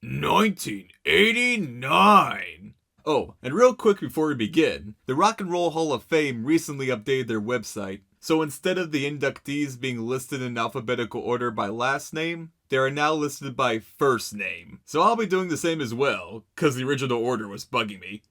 1989! Oh, and real quick before we begin, the Rock and Roll Hall of Fame recently updated their website, so instead of the inductees being listed in alphabetical order by last name, they are now listed by first name. So I'll be doing the same as well, cause the original order was bugging me.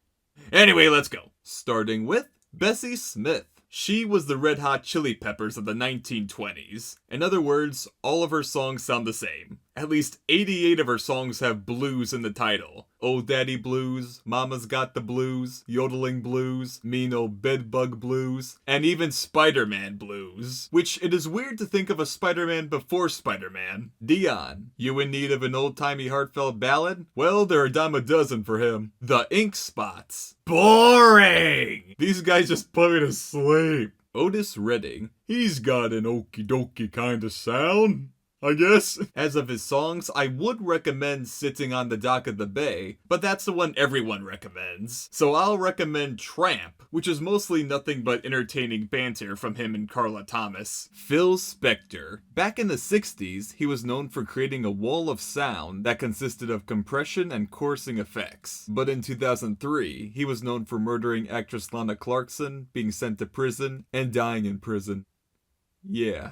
Anyway, let's go. Starting with Bessie Smith. She was the Red Hot Chili Peppers of the 1920s. In other words, all of her songs sound the same. At least 88 of her songs have blues in the title. Old Daddy Blues, Mama's Got the Blues, Yodeling Blues, Mean Old Bedbug Blues, and even Spider-Man Blues. Which, it is weird to think of a Spider-Man before Spider-Man. Dion, you in need of an old-timey heartfelt ballad? Well, there are a dime a dozen for him. The Ink Spots. Boring! These guys just put me to sleep. Otis Redding. He's got an okie dokie kind of sound, I guess. As of his songs, I would recommend Sitting on the Dock of the Bay, but that's the one everyone recommends. So I'll recommend Tramp, which is mostly nothing but entertaining banter from him and Carla Thomas. Phil Spector. Back in the 60s, he was known for creating a wall of sound that consisted of compression and coursing effects. But in 2003, he was known for murdering actress Lana Clarkson, being sent to prison, and dying in prison. Yeah.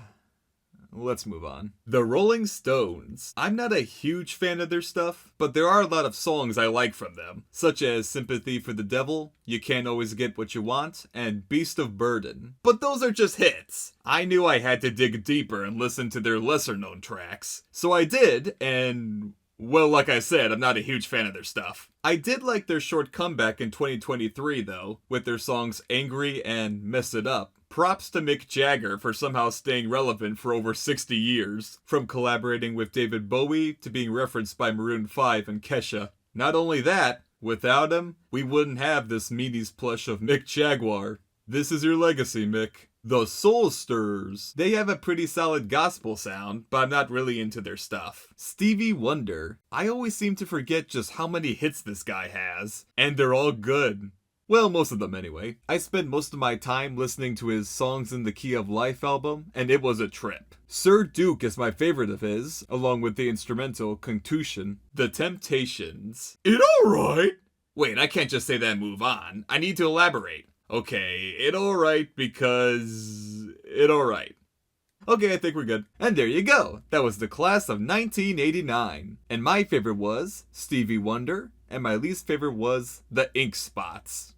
Let's move on. The Rolling Stones. I'm not a huge fan of their stuff, but there are a lot of songs I like from them, such as Sympathy for the Devil, You Can't Always Get What You Want, and Beast of Burden. But those are just hits. I knew I had to dig deeper and listen to their lesser known tracks. So I did, and well, like I said, I'm not a huge fan of their stuff. I did like their short comeback in 2023 though, with their songs Angry and Mess It Up. Props to Mick Jagged for somehow staying relevant for over 60 years, from collaborating with David Bowie to being referenced by Maroon 5 and Kesha. Not only that, without him, we wouldn't have this meanies plush of Mick Jaguar. This is your legacy, Mick. The Soul Stirrers. They have a pretty solid gospel sound, but I'm not really into their stuff. Stevie Wonder. I always seem to forget just how many hits this guy has, and they're all good. Well, most of them anyway. I spent most of my time listening to his Songs in the Key of Life album, and it was a trip. Sir Duke is my favorite of his, along with the instrumental Contusion. The Temptations. It alright? Wait, I can't just say that and move on. I need to elaborate. Okay, it alright because it alright. Okay, I think we're good. And there you go. That was the class of 1989. And my favorite was Stevie Wonder, and my least favorite was the Ink Spots.